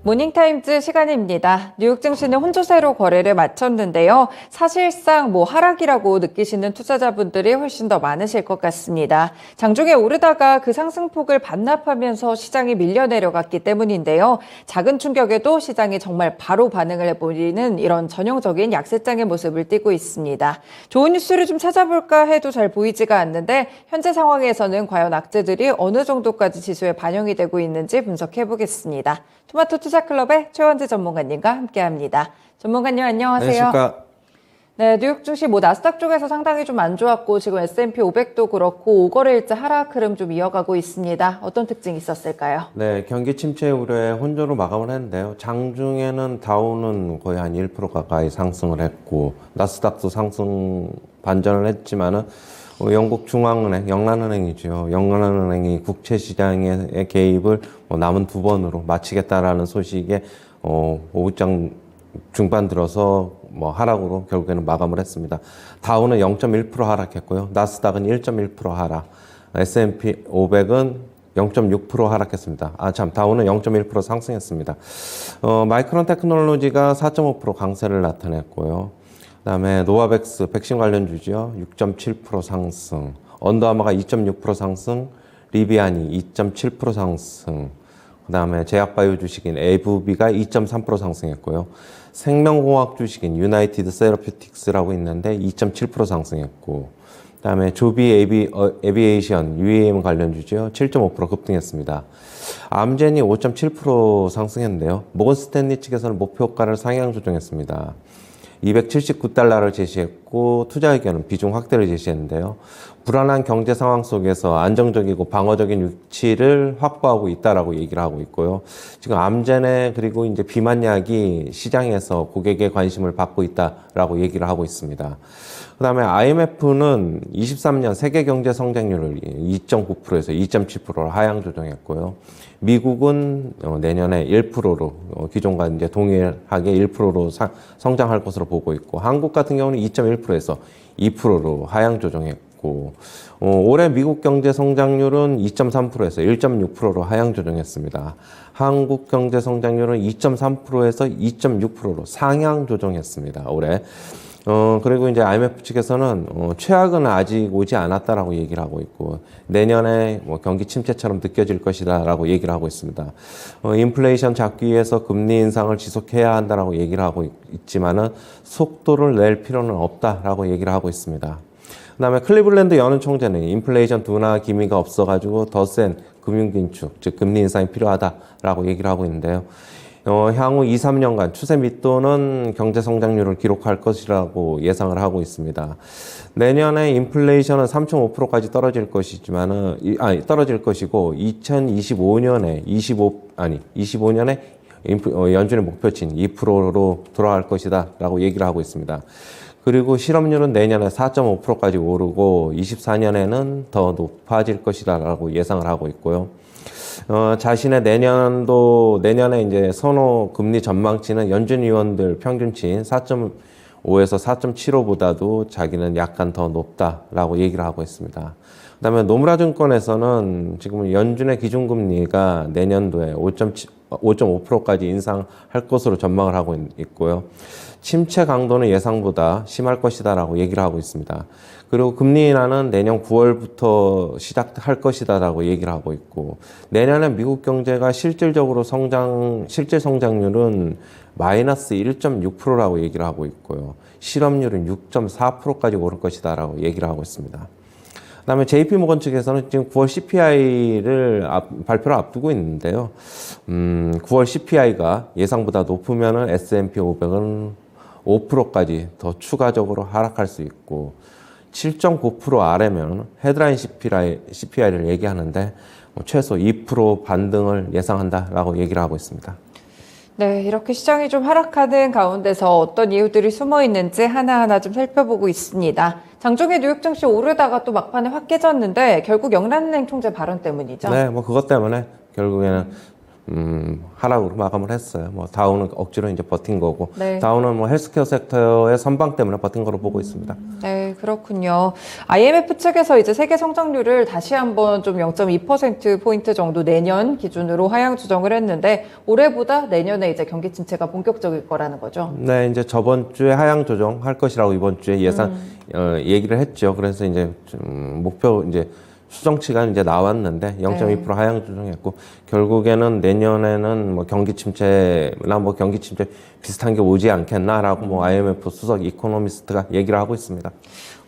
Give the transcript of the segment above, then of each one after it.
모닝타임즈 시간입니다. 뉴욕 증시는 혼조세로 거래를 마쳤는데요. 사실상 하락이라고 느끼시는 투자자분들이 훨씬 더 많으실 것 같습니다. 장중에 오르다가 그 상승폭을 반납하면서 시장이 밀려 내려갔기 때문인데요. 작은 충격에도 시장이 정말 바로 반응을 해버리는 이런 전형적인 약세장의 모습을 띠고 있습니다. 좋은 뉴스를 좀 찾아볼까 해도 잘 보이지가 않는데 현재 상황에서는 과연 악재들이 어느 정도까지 지수에 반영이 되고 있는지 분석해 보겠습니다. 토마토 투자클럽의 최원재 전문가님과 함께합니다. 전문가님 안녕하세요. 안녕하십니까. 네, 뉴욕 증시 나스닥 쪽에서 상당히 좀 안 좋았고 지금 S&P 500도 그렇고 5거래일째 하락 흐름 좀 이어가고 있습니다. 어떤 특징이 있었을까요? 네, 경기 침체 우려에 혼조로 마감을 했는데요. 장중에는 다우는 거의 한 1% 가까이 상승을 했고 나스닥도 상승 반전을 했지만은 영국 중앙은행, 영란은행이죠. 영란은행이 국채시장의 개입을 남은 2번으로 마치겠다라는 소식에 오후장 중반 들어서 하락으로 결국에는 마감을 했습니다. 다우는 0.1% 하락했고요. 나스닥은 1.1% 하락, S&P 500은 0.6% 하락했습니다. 다우는 0.1% 상승했습니다. 마이크론 테크놀로지가 4.5% 강세를 나타냈고요. 그다음에 노바백스 백신 관련주죠. 6.7% 상승, 언더아머가 2.6% 상승, 리비안이 2.7% 상승, 그다음에 제약바이오 주식인 에브비가 2.3% 상승했고요. 생명공학 주식인 유나이티드 세러피틱스라고 있는데 2.7% 상승했고, 그다음에 조비 에비에이션 UAM 관련주죠. 7.5% 급등했습니다. 암젠이 5.7% 상승했는데요. 모건 스탠리 측에서는 목표가를 상향 조정했습니다. 279달러를 제시했고 투자 의견은 비중 확대를 제시했는데요. 불안한 경제 상황 속에서 안정적이고 방어적인 위치를 확보하고 있다라고 얘기를 하고 있고요. 지금 암젠에 그리고 이제 비만약이 시장에서 고객의 관심을 받고 있다라고 얘기를 하고 있습니다. 그다음에 IMF는 23년 세계 경제 성장률을 2.9%에서 2.7%로 하향 조정했고요. 미국은 내년에 1%로 기존과 이제 동일하게 1%로 성장할 것으로 보고 있고, 한국 같은 경우는 2.1%에서 2%로 하향 조정했고, 올해 미국 경제 성장률은 2.3%에서 1.6%로 하향 조정했습니다. 한국 경제 성장률은 2.3%에서 2.6%로 상향 조정했습니다. 올해. 그리고 이제 IMF 측에서는 최악은 아직 오지 않았다라고 얘기를 하고 있고, 내년에 경기 침체처럼 느껴질 것이다라고 얘기를 하고 있습니다. 인플레이션 잡기 위해서 금리 인상을 지속해야 한다라고 얘기를 하고 있지만은 속도를 낼 필요는 없다라고 얘기를 하고 있습니다. 그다음에 클리블랜드 여는 총재는 인플레이션 둔화 기미가 없어가지고 더 센 금융 긴축, 즉 금리 인상이 필요하다라고 얘기를 하고 있는데요. 향후 2, 3년간 추세 밑도는 경제 성장률을 기록할 것이라고 예상을 하고 있습니다. 내년에 인플레이션은 3.5%까지 떨어질 떨어질 것이고 2025년에 25년에 연준의 목표치인 2%로 돌아갈 것이다라고 얘기를 하고 있습니다. 그리고 실업률은 내년에 4.5%까지 오르고 24년에는 더 높아질 것이다라고 예상을 하고 있고요. 자신의 내년에 이제 선호 금리 전망치는 연준 위원들 평균치인 4.5에서 4.75보다도 자기는 약간 더 높다라고 얘기를 하고 있습니다. 그다음에 노무라 증권에서는 지금 연준의 기준금리가 내년도에 5.5%까지 인상할 것으로 전망을 하고 있고요. 침체 강도는 예상보다 심할 것이다라고 얘기를 하고 있습니다. 그리고 금리 인하는 내년 9월부터 시작할 것이다라고 얘기를 하고 있고, 내년에 미국 경제가 실질 성장률은 마이너스 1.6%라고 얘기를 하고 있고요. 실업률은 6.4%까지 오를 것이다라고 얘기를 하고 있습니다. 그다음에 JP모건 측에서는 지금 9월 CPI를 발표를 앞두고 있는데요. 9월 CPI가 예상보다 높으면은 S&P 500은 5%까지 더 추가적으로 하락할 수 있고, 7.9% 아래면 헤드라인 CPI를 얘기하는데 최소 2% 반등을 예상한다라고 얘기를 하고 있습니다. 네, 이렇게 시장이 좀 하락하는 가운데서 어떤 이유들이 숨어 있는지 하나하나 좀 살펴보고 있습니다. 장중에 뉴욕 증시 오르다가 또 막판에 확 깨졌는데 결국 영란은행 총재 발언 때문이죠? 네, 그것 때문에 결국에는 하락으로 마감을 했어요. 다우는 억지로 이제 버틴 거고, 네. 다우는 헬스케어 섹터의 선방 때문에 버틴 거로 보고 있습니다. 네, 그렇군요. IMF 측에서 이제 세계 성장률을 다시 한번 좀 0.2%포인트 정도 내년 기준으로 하향 조정을 했는데 올해보다 내년에 이제 경기 침체가 본격적일 거라는 거죠. 네, 이제 저번 주에 하향 조정할 것이라고 이번 주에 얘기를 했죠. 그래서 이제 좀 목표 이제 수정치가 이제 나왔는데 0.2% 하향 조정했고 결국에는 내년에는 뭐 경기 침체나 뭐 경기 침체 비슷한 게 오지 않겠나라고 뭐 IMF 수석 이코노미스트가 얘기를 하고 있습니다.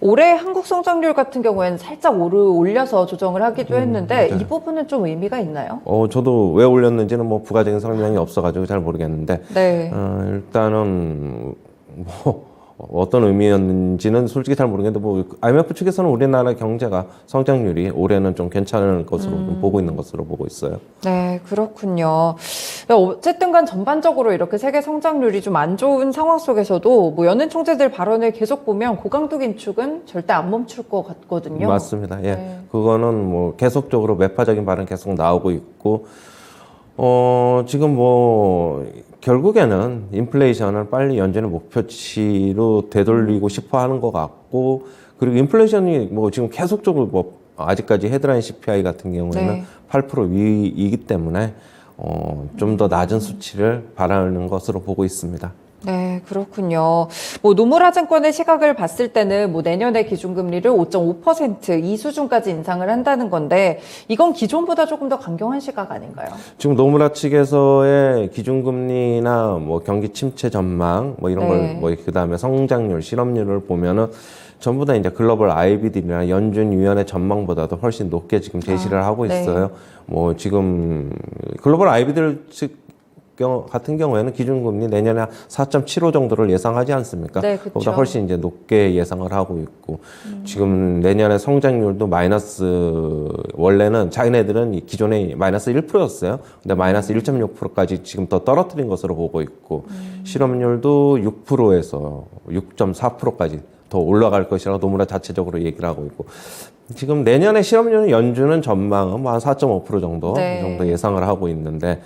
올해 한국 성장률 같은 경우에는 살짝 올려서 조정을 하기도 했는데 맞아요. 이 부분은 좀 의미가 있나요? 저도 왜 올렸는지는 뭐 부가적인 설명이 없어가지고 잘 모르겠는데 네. 일단은 뭐 어떤 의미였는지는 솔직히 잘 모르겠는데 뭐 IMF 측에서는 우리나라 경제가 성장률이 올해는 좀 괜찮을 것으로 좀 보고 있는 것으로 보고 있어요. 네, 그렇군요. 어쨌든 간 전반적으로 이렇게 세계 성장률이 좀 안 좋은 상황 속에서도 뭐 연은 총재들 발언을 계속 보면 고강도 긴축은 절대 안 멈출 것 같거든요. 맞습니다. 예. 네. 그거는 뭐 계속적으로 매파적인 발언 계속 나오고 있고 지금 뭐 결국에는 인플레이션을 빨리 연준의 목표치로 되돌리고 싶어 하는 것 같고 그리고 인플레이션이 뭐 지금 계속적으로 뭐 아직까지 헤드라인 CPI 같은 경우에는 네. 8% 위이기 때문에 좀 더 낮은 수치를 바라는 것으로 보고 있습니다. 네, 그렇군요. 뭐 노무라 증권의 시각을 봤을 때는 뭐 내년에 기준금리를 5.5% 이 수준까지 인상을 한다는 건데 이건 기존보다 조금 더 강경한 시각 아닌가요? 지금 노무라 측에서의 기준금리나 뭐 경기 침체 전망 뭐 이런 네. 걸 뭐 그다음에 성장률, 실업률을 보면은 전부 다 이제 글로벌 IB들이나 연준위원회 전망보다도 훨씬 높게 지금 제시를 하고 네. 있어요. 뭐 지금 글로벌 IB들 측 같은 경우에는 기준금리 내년에 4.75 정도를 예상하지 않습니까? 네, 그쵸. 그보다 훨씬 이제 높게 예상을 하고 있고 지금 내년에 성장률도 마이너스 원래는 자기네들은 기존에 마이너스 1%였어요. 근데 마이너스 1.6%까지 지금 더 떨어뜨린 것으로 보고 있고 실업률도 6%에서 6.4%까지 더 올라갈 것이라고 노무라 자체적으로 얘기를 하고 있고 지금 내년에 실업률은 연준은 전망은 뭐 한 4.5% 정도 네. 이 정도 예상을 하고 있는데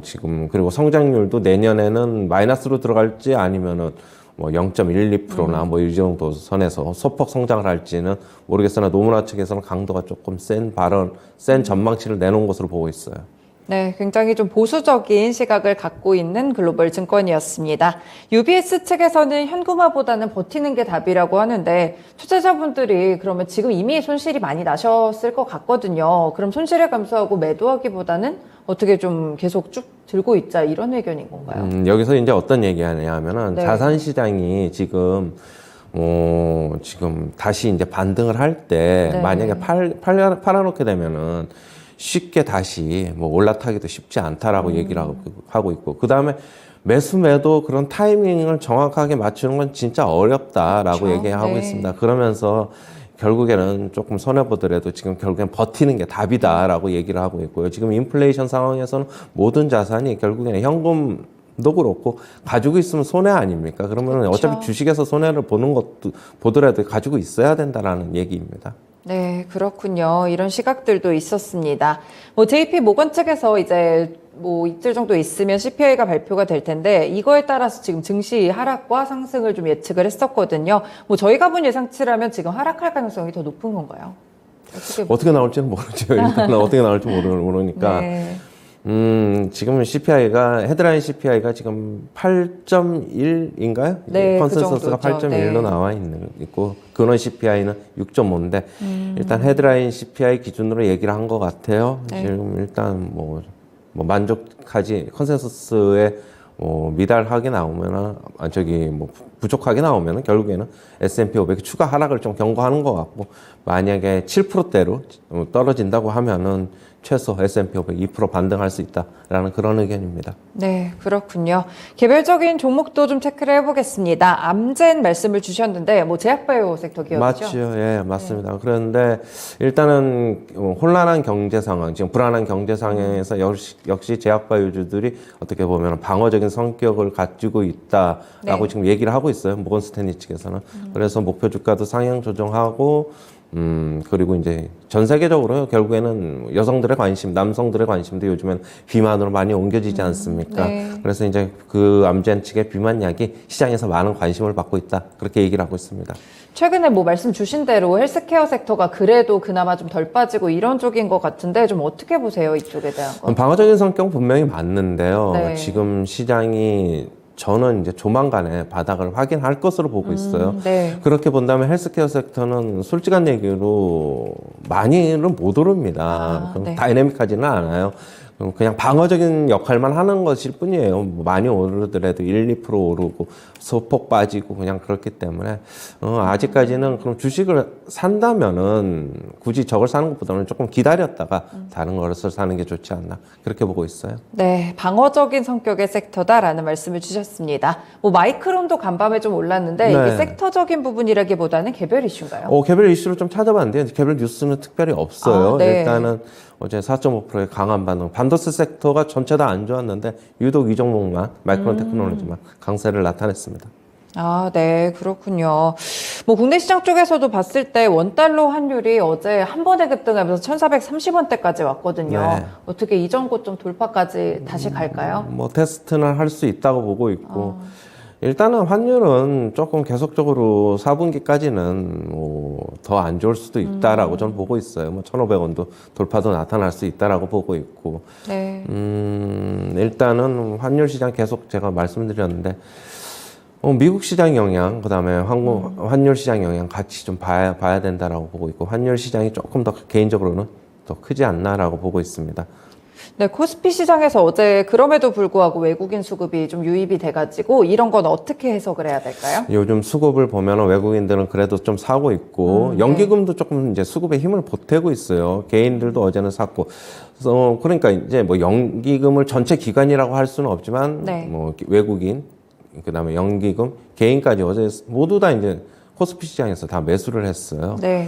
지금 그리고 성장률도 내년에는 마이너스로 들어갈지 아니면은 뭐 0.12%나 뭐 이 정도 선에서 소폭 성장을 할지는 모르겠으나 노무라 측에서는 강도가 조금 센 전망치를 내놓은 것으로 보고 있어요. 네, 굉장히 좀 보수적인 시각을 갖고 있는 글로벌 증권이었습니다. UBS 측에서는 현금화보다는 버티는 게 답이라고 하는데 투자자분들이 그러면 지금 이미 손실이 많이 나셨을 것 같거든요. 그럼 손실을 감수하고 매도하기보다는 어떻게 좀 계속 쭉 들고 있자 이런 의견인 건가요? 여기서 이제 어떤 얘기하냐 하면은 네. 자산 시장이 지금 지금 다시 이제 반등을 할 때 네. 만약에 팔아놓게 되면은 쉽게 다시 뭐 올라타기도 쉽지 않다라고 얘기를 하고 있고 그 다음에 매도 그런 타이밍을 정확하게 맞추는 건 진짜 어렵다라고 그렇죠. 얘기하고 네. 있습니다. 그러면서 결국에는 조금 손해보더라도 지금 결국엔 버티는 게 답이다라고 얘기를 하고 있고요. 지금 인플레이션 상황에서는 모든 자산이 결국에는 현금도 그렇고 가지고 있으면 손해 아닙니까? 그러면 그렇죠. 어차피 주식에서 손해를 보더라도 가지고 있어야 된다라는 얘기입니다. 네, 그렇군요. 이런 시각들도 있었습니다. 뭐 JP 모건 측에서 이제 뭐 이틀 정도 있으면 CPI가 발표가 될 텐데 이거에 따라서 지금 증시 하락과 상승을 좀 예측을 했었거든요. 뭐 저희가 본 예상치라면 지금 하락할 가능성이 더 높은 건가요? 어떻게 나올지는 모르죠. 일단 어떻게 나올지 모르니까. 네. 지금 CPI가 헤드라인 CPI가 지금 8.1인가요? 네, 컨센서스가 그 정도죠. 8.1로 네. 나와 있고 근원 CPI는 6.5인데 일단 헤드라인 CPI 기준으로 얘기를 한 것 같아요. 네. 지금 일단 뭐 만족하지 컨센서스에 미달하게 나오면은 부족하게 나오면은 결국에는 S&P 500이 추가 하락을 좀 경고하는 것 같고 만약에 7%대로 떨어진다고 하면은 최소 S&P 500 2% 반등할 수 있다라는 그런 의견입니다. 네, 그렇군요. 개별적인 종목도 좀 체크를 해보겠습니다. 암젠 말씀을 주셨는데 뭐 제약바이오 섹터 기업이죠? 맞죠. 예, 맞습니다. 그런데 일단은 혼란한 경제 상황, 지금 불안한 경제 상황에서 역시 제약바이오주들이 어떻게 보면 방어적인 성격을 가지고 있다라고 네. 지금 얘기를 하고 있어요. 모건 스탠리 측에서는. 그래서 목표 주가도 상향 조정하고 그리고 이제 전 세계적으로 결국에는 여성들의 관심, 남성들의 관심도 요즘엔 비만으로 많이 옮겨지지 않습니까? 네. 그래서 이제 그 암젠 측의 비만약이 시장에서 많은 관심을 받고 있다. 그렇게 얘기를 하고 있습니다. 최근에 뭐 말씀 주신 대로 헬스케어 섹터가 그래도 그나마 좀 덜 빠지고 이런 쪽인 것 같은데 좀 어떻게 보세요? 이쪽에 대한 거? 방어적인 성격은 분명히 맞는데요. 네. 지금 시장이 저는 이제 조만간에 바닥을 확인할 것으로 보고 있어요. 네. 그렇게 본다면 헬스케어 섹터는 솔직한 얘기로 많이는 못 오릅니다. 네. 다이내믹하지는 않아요. 그냥 방어적인 역할만 하는 것일 뿐이에요. 뭐 많이 오르더라도 1, 2% 오르고 소폭 빠지고 그냥 그렇기 때문에 아직까지는 그럼 주식을 산다면은 굳이 저걸 사는 것보다는 조금 기다렸다가 다른 것을 사는 게 좋지 않나 그렇게 보고 있어요. 네, 방어적인 성격의 섹터다라는 말씀을 주셨습니다. 뭐 마이크론도 간밤에 좀 올랐는데 이게 네. 섹터적인 부분이라기보다는 개별 이슈인가요? 개별 이슈를 좀 찾아봤는데 개별 뉴스는 특별히 없어요. 네. 일단은 어제 4.5%의 강한 반등. 반도체 섹터가 전체 다 안 좋았는데 유독 이 종목만 마이크론 테크놀로지만 강세를 나타냈습니다. 네, 그렇군요. 뭐 국내 시장 쪽에서도 봤을 때 원달러 환율이 어제 한 번에 급등하면서 1,430원대까지 왔거든요. 네. 어떻게 이전 고점 돌파까지 다시 갈까요? 뭐 테스트는 할 수 있다고 보고 있고 일단은 환율은 조금 계속적으로 4분기까지는 뭐 더 안 좋을 수도 있다라고 저는 보고 있어요. 뭐 1,500원도 돌파도 나타날 수 있다라고 보고 있고 네. 일단은 환율 시장 계속 제가 말씀드렸는데 미국 시장 영향, 그다음에 환율 시장 영향 같이 좀 봐야 된다라고 보고 있고 환율 시장이 조금 더 개인적으로는 더 크지 않나라고 보고 있습니다. 네, 코스피 시장에서 어제 그럼에도 불구하고 외국인 수급이 좀 유입이 돼가지고 이런 건 어떻게 해석을 해야 될까요? 요즘 수급을 보면 외국인들은 그래도 좀 사고 있고 연기금도 조금 이제 수급에 힘을 보태고 있어요. 개인들도 어제는 샀고, 그러니까 이제 뭐 연기금을 전체 기관이라고 할 수는 없지만 네. 뭐 외국인, 그다음에 연기금, 개인까지 어제 모두 다 이제 코스피 시장에서 다 매수를 했어요. 네.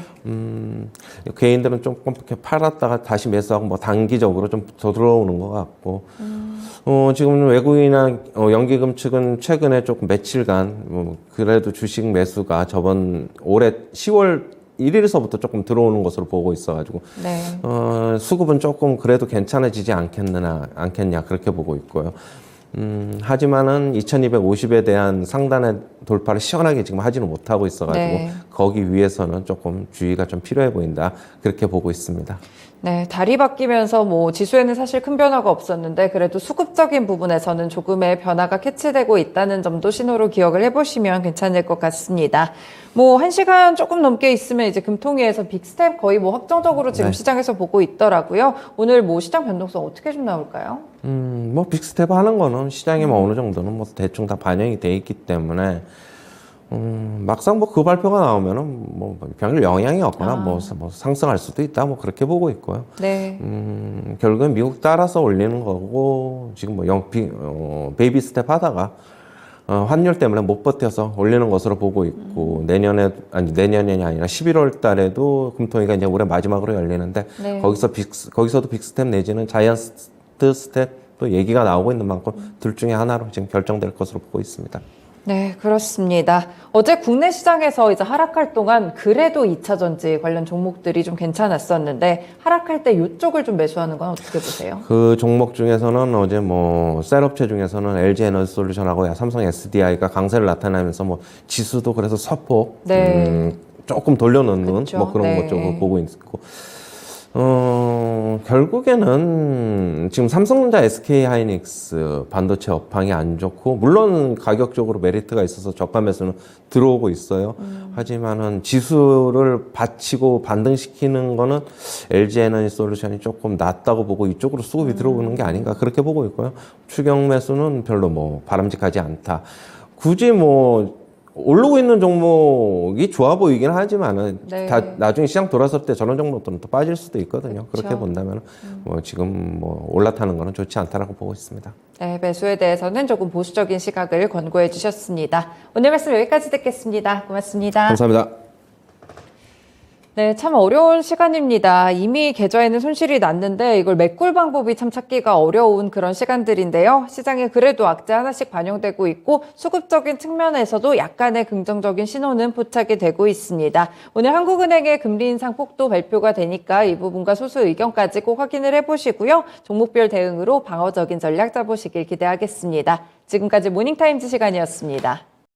개인들은 조금 이렇게 팔았다가 다시 매수하고 뭐 단기적으로 좀 더 들어오는 것 같고, 지금 외국인이나 연기금 측은 최근에 조금 며칠간 그래도 주식 매수가 저번 올해 10월 1일서부터 조금 들어오는 것으로 보고 있어가지고, 네. 수급은 조금 그래도 괜찮아지지 않겠냐 그렇게 보고 있고요. 하지만은 2250에 대한 상단의 돌파를 시원하게 지금 하지는 못하고 있어가지고 네. 거기 위해서는 조금 주의가 좀 필요해 보인다 그렇게 보고 있습니다. 네, 달이 바뀌면서 뭐 지수에는 사실 큰 변화가 없었는데 그래도 수급적인 부분에서는 조금의 변화가 캐치되고 있다는 점도 신호로 기억을 해보시면 괜찮을 것 같습니다. 뭐 1시간 조금 넘게 있으면 이제 금통위에서 빅스텝 거의 뭐 확정적으로 지금 네. 시장에서 보고 있더라고요. 오늘 뭐 시장 변동성 어떻게 좀 나올까요? 뭐 빅스텝 하는 거는 시장에 뭐 어느 정도는 뭐 대충 다 반영이 돼 있기 때문에 막상 뭐 그 발표가 나오면은 뭐 별로 영향이 없거나 뭐 상승할 수도 있다 뭐 그렇게 보고 있고요. 네. 결국엔 미국 따라서 올리는 거고 지금 뭐 베이비 스텝 하다가 환율 때문에 못 버텨서 올리는 것으로 보고 있고 내년이 아니라 11월 달에도 금통위가 이제 올해 마지막으로 열리는데 네. 거기서도 빅스텝 내지는 자이언트 스텝 또 얘기가 나오고 있는 만큼 둘 중에 하나로 지금 결정될 것으로 보고 있습니다. 네, 그렇습니다. 어제 국내 시장에서 이제 하락할 동안 그래도 2차 전지 관련 종목들이 좀 괜찮았었는데 하락할 때 이쪽을 좀 매수하는 건 어떻게 보세요? 그 종목 중에서는 어제 뭐 셀업체 중에서는 LG 에너지 솔루션하고 삼성 SDI가 강세를 나타내면서 뭐 지수도 그래서 소폭 네. 조금 돌려놓는 그쵸? 뭐 그런 네. 것 쪽으로 보고 있고 결국에는 지금 삼성전자, SK 하이닉스 반도체 업황이 안 좋고 물론 가격적으로 메리트가 있어서 저가 매수는 들어오고 있어요. 하지만은 지수를 받치고 반등시키는 거는 LG 에너지 솔루션이 조금 낫다고 보고 이쪽으로 수급이 들어오는 게 아닌가 그렇게 보고 있고요. 추경 매수는 별로 뭐 바람직하지 않다. 굳이 뭐 오르고 있는 종목이 좋아 보이긴 하지만은 네. 나중에 시장 돌아설 때 저런 종목들은 또 빠질 수도 있거든요. 그렇죠. 그렇게 본다면 뭐 지금 뭐 올라타는 거는 좋지 않다라고 보고 있습니다. 네, 매수에 대해서는 조금 보수적인 시각을 권고해 주셨습니다. 오늘 말씀 여기까지 듣겠습니다. 고맙습니다. 감사합니다. 네, 참 어려운 시간입니다. 이미 계좌에는 손실이 났는데 이걸 메꿀 방법이 참 찾기가 어려운 그런 시간들인데요. 시장에 그래도 악재 하나씩 반영되고 있고 수급적인 측면에서도 약간의 긍정적인 신호는 포착이 되고 있습니다. 오늘 한국은행의 금리 인상 폭도 발표가 되니까 이 부분과 소수 의견까지 꼭 확인을 해보시고요. 종목별 대응으로 방어적인 전략 짜보시길 기대하겠습니다. 지금까지 모닝타임즈 시간이었습니다.